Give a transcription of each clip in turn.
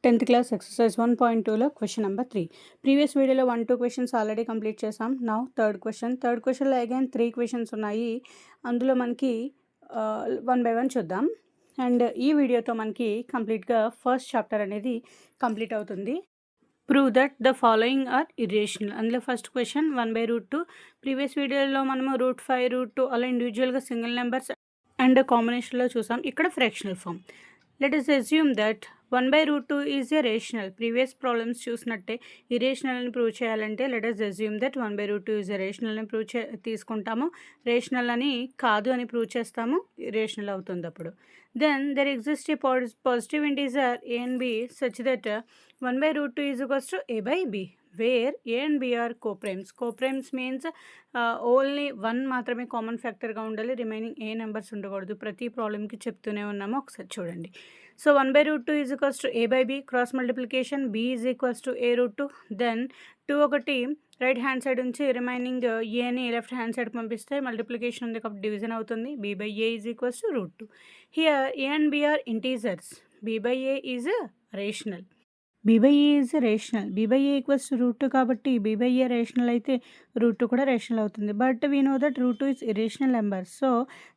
10th class exercise 1.2లో question number 3. Previous వీడియోలో 1-2 questions already complete చేసాం. నౌ థర్డ్ క్వశ్చన్లో అగైన్ 3 క్వశ్చన్స్ ఉన్నాయి. అందులో మనకి 1 by 1 చూద్దాం. అండ్ ఈ వీడియోతో మనకి కంప్లీట్గా ఫస్ట్ చాప్టర్ అనేది కంప్లీట్ అవుతుంది. Prove that the following are irrational. అందులో ఫస్ట్ క్వశ్చన్ 1/√2. ప్రీవియస్ వీడియోలో మనము √5, √2 అలా ఇండివిజువల్గా సింగిల్ నెంబర్స్ అండ్ కాంబినేషన్లో చూసాం. ఇక్కడ fractional form. Let us assume that 1/√2 is a rational. Previous problems చూసినట్టే ఇరేషనల్ని ప్రూవ్ చేయాలంటే let us assume that 1/√2 is a రేషనల్ని ప్రూవ్ తీసుకుంటాము. రేషనల్ అని కాదు అని ప్రూవ్ చేస్తాము. రేషనల్ అవుతుంది అప్పుడు. Then there exist a positive integer a and b such that 1/√2 is equals to a by b, where a and b are coprimes. Coprimes means only 1 మాత్రమే common ఫ్యాక్టర్గా ఉండాలి, remaining ఏ numbers ఉండకూడదు. ప్రతి ప్రాబ్లమ్కి చెప్తూనే ఉన్నాము, ఒకసారి చూడండి. So 1/√2 is equals to a by b, cross multiplication b is equals to a√2. Then 2 ఒకటి right hand side నుంచి రిమైనింగ్ ఏని లెఫ్ట్ హ్యాండ్ సైడ్ పంపిస్తే మల్టిప్లికేషన్ ఉంది కాబట్టి డివిజన్ అవుతుంది. b by a is equals to √2. Here a and b are integers. b by a is rational. b by a is rational. b by a equals to √2 కాబట్టి b by a rational అయితే √2 కూడా rational అవుతుంది. But we know that √2 is irrational number. So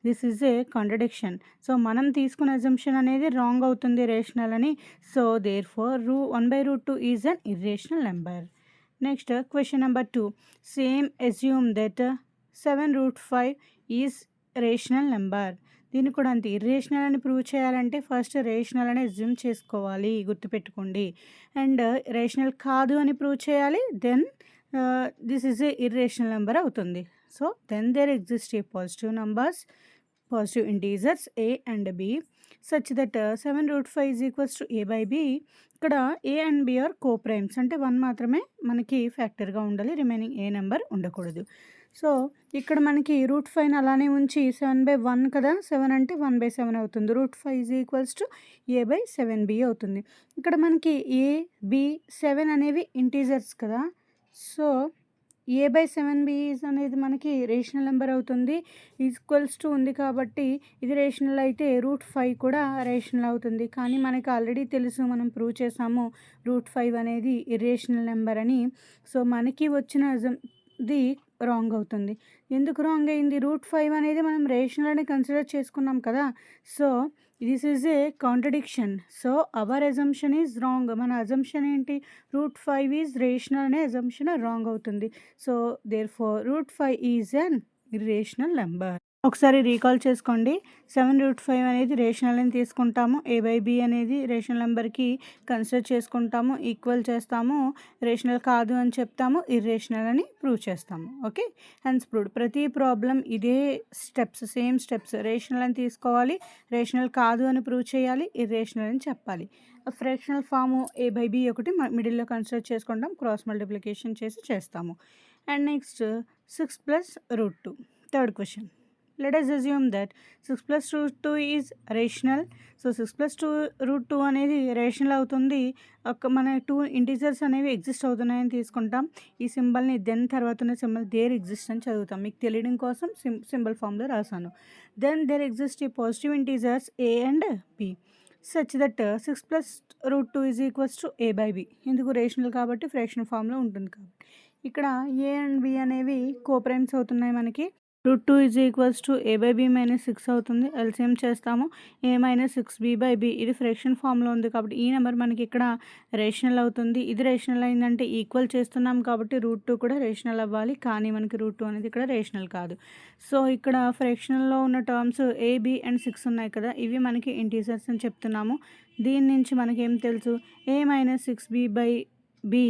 this is a contradiction. So మనం తీసుకున్న assumption అనేది wrong అవుతుంది rational అని. So therefore 1/√2 is an irrational number. Next question number 2. Same assume that 7√5 is rational number. దీన్ని కూడా అంతే. Irrational అని prove చేయాలంటే ఫస్ట్ రేషనల్ అని అజ్యూమ్ చేసుకోవాలి, గుర్తుపెట్టుకోండి. అండ్ రేషనల్ కాదు అని ప్రూవ్ చేయాలి. Then this is a irrational number అవుతుంది. So then there exist a positive integers a and b such that 7√5 is equals to a by b. ఇక్కడ a and b are coprimes, అంటే 1 మాత్రమే మనకి ఫ్యాక్టర్గా ఉండాలి, రిమైనింగ్ ఏ number ఉండకూడదు. So ఇక్కడ మనకి √5 అలానే ఉంచి 7/1 కదా, 7 అంటే 1/7 అవుతుంది. √5 ఈజ్ ఈక్వల్స్ టు a/7b అవుతుంది. ఇక్కడ మనకి a, b, 7 అనేవి ఇంటీజర్స్ కదా. సో a/7b అనేది మనకి రేషనల్ నెంబర్ అవుతుంది. ఈక్వల్స్ టు ఉంది కాబట్టి ఇది రేషనల్ అయితే √5 కూడా రేషనల్ అవుతుంది. కానీ మనకి ఆల్రెడీ తెలుసు, మనం ప్రూవ్ చేసాము √5 అనేది ఇర్రేషనల్ నెంబర్ అని. సో మనకి వచ్చిన ది రాంగ్ అవుతుంది. ఎందుకు రాంగ్ అయింది? √5 అనేది మనం రేషనల్ అని కన్సిడర్ చేసుకున్నాం కదా. So this is a contradiction. So our assumption is wrong. మన అజంప్షన్ ఏంటి? √5 ఈజ్ రేషనల్ అనే అజంప్షన్ రాంగ్ అవుతుంది. So therefore √5 is an irrational number. ఒకసారి రీకాల్ చేసుకోండి. 7√5 అనేది రేషనల్ అని తీసుకుంటాము. a by b అనేది రేషనల్ నెంబర్కి కన్సిడర్ చేసుకుంటాము, ఈక్వల్ చేస్తాము. రేషనల్ కాదు అని చెప్తాము, ఇర్రేషనల్ అని ప్రూవ్ చేస్తాము. Okay, hence proved. ప్రతి ప్రాబ్లం ఇదే స్టెప్స్, సేమ్ స్టెప్స్. రేషనల్ అని తీసుకోవాలి, రేషనల్ కాదు అని ప్రూవ్ చేయాలి, ఇర్రేషనల్ అని చెప్పాలి. Fractional form a by b ఒకటి మిడిల్లో కన్సిడర్ చేసుకుంటాం, క్రాస్ మల్టిప్లికేషన్ చేస్తాము. And next 6 + √2. Third question. Let us assume that 6 + √2 is rational. So 6 + √2 అనేది రేషనల్ అవుతుంది. మన 2 ఇంటీజర్స్ అనేవి ఎగ్జిస్ట్ అవుతున్నాయని తీసుకుంటాం. ఈ సింబల్ని దెన్ తర్వాత ఉన్న సింబల్ దేర్ ఎగ్జిస్ట్ అని చదువుతాం. మీకు తెలియడం కోసం సింబల్ ఫామ్లో రాశాను. దెన్ దేర్ ఎగ్జిస్ట్ ఈ positive integers a and b such that 6 + √2 is equals to a by b. ఎందుకు? రేషనల్ కాబట్టి ఫ్రాక్షన్ ఫామ్లో ఉంటుంది కాబట్టి. ఇక్కడ a and b అనేవి కోప్రైమ్స్ అవుతున్నాయి మనకి. √2 is equals to a by b - 6 అవుతుంది. ఎల్సిఎం చేస్తాము. a - 6b by b. ఇది ఫ్రాక్షన్ ఫామ్లో ఉంది కాబట్టి ఈ నెంబర్ మనకి ఇక్కడ రేషనల్ అవుతుంది. ఇది రేషనల్ అయిందంటే ఈక్వల్ చేస్తున్నాం కాబట్టి √2 కూడా రేషనల్ అవ్వాలి. కానీ మనకి √2 అనేది ఇక్కడ రేషనల్ కాదు. సో ఇక్కడ ఫ్రాక్షనల్లో ఉన్న టర్మ్స్ a, b and 6 ఉన్నాయి కదా, ఇవి మనకి ఇంటీజర్స్ అని చెప్తున్నాము. దీని నుంచి మనకేం తెలుసు? a - 6b by b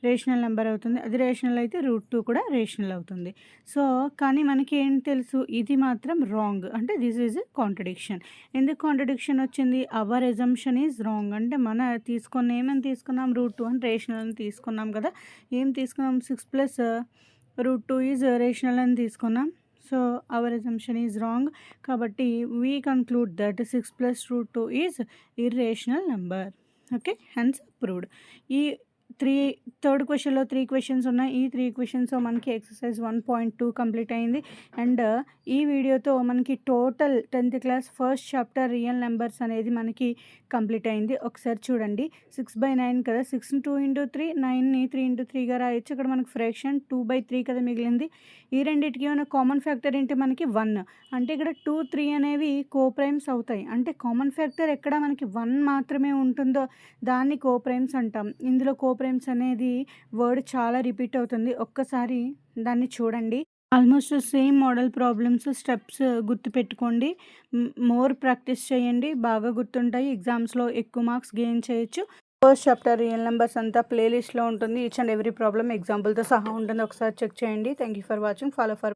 rational number అవుతుంది. అది రేషనల్ అయితే √2 కూడా రేషనల్ అవుతుంది. సో కానీ మనకి ఏం తెలుసు? ఇది మాత్రం రాంగ్. అంటే దిస్ ఈజ్ ఎ కాంట్రడిక్షన్. ఎందుకు కాంట్రడిక్షన్ వచ్చింది? Hour assumption is wrong. అంటే మన ఏమని తీసుకున్నాం? √2 అని రేషనల్ అని తీసుకున్నాం కదా. ఏం తీసుకున్నాం? 6 + √2 ఈజ్ రేషనల్ అని తీసుకున్నాం. So our assumption is wrong. కాబట్టి we conclude that 6 + √2 is irrational number. Okay, hence proved. ఈ థర్డ్ క్వెషన్‌లో 3 క్వెషన్స్ ఉన్నాయి. ఈ 3 క్వెషన్స్ మనకి ఎక్సర్సైజ్ 1.2 కంప్లీట్ అయింది. అండ్ ఈ వీడియోతో మనకి total 10th class first chapter real numbers అనేది మనకి కంప్లీట్ అయింది. ఒకసారి చూడండి. 6/9 కదా! 6ని 2 ఇంటూ 3, 9ని 3 ఇంటూ 3గా రాయొచ్చు. ఇక్కడ మనకు ఫ్రాక్షన్ 2/3 కదా మిగిలింది. ఈ రెండిటికి ఉన్న కామన్ ఫ్యాక్టర్ ఏంటి మనకి 1. అంటే ఇక్కడ 2, 3 అనేవి కోప్రైమ్స్ అవుతాయి. అంటే కామన్ ఫ్యాక్టర్ ఎక్కడ మనకి 1 మాత్రమే ఉంటుందో దాన్ని కోప్రైమ్స్ అంటాం. ఇందులో కోప్రైమ్స్ అనేది వర్డ్ చాలా రిపీట్ అవుతుంది. ఒక్కసారి దాన్ని చూడండి. Almost same model problems, steps గుర్తుపెట్టుకోండి. మోర్ ప్రాక్టీస్ చేయండి. బాగా గుర్తుంటాయి. ఎగ్జామ్స్‌లో ఎక్కువ మార్క్స్ గెయిన్ చేయొచ్చు. ఫస్ట్ చాప్టర్ రియల్ నెంబర్స్ అంతా ప్లేలిస్ట్‌లో ఉంటుంది. ఈచ్ అండ్ ఎవ్రీ ప్రాబ్లమ్ ఎగ్జాంపుల్‌తో సహా ఉంటుంది. ఒకసారి చెక్ చేయండి. Thank you for watching. Follow for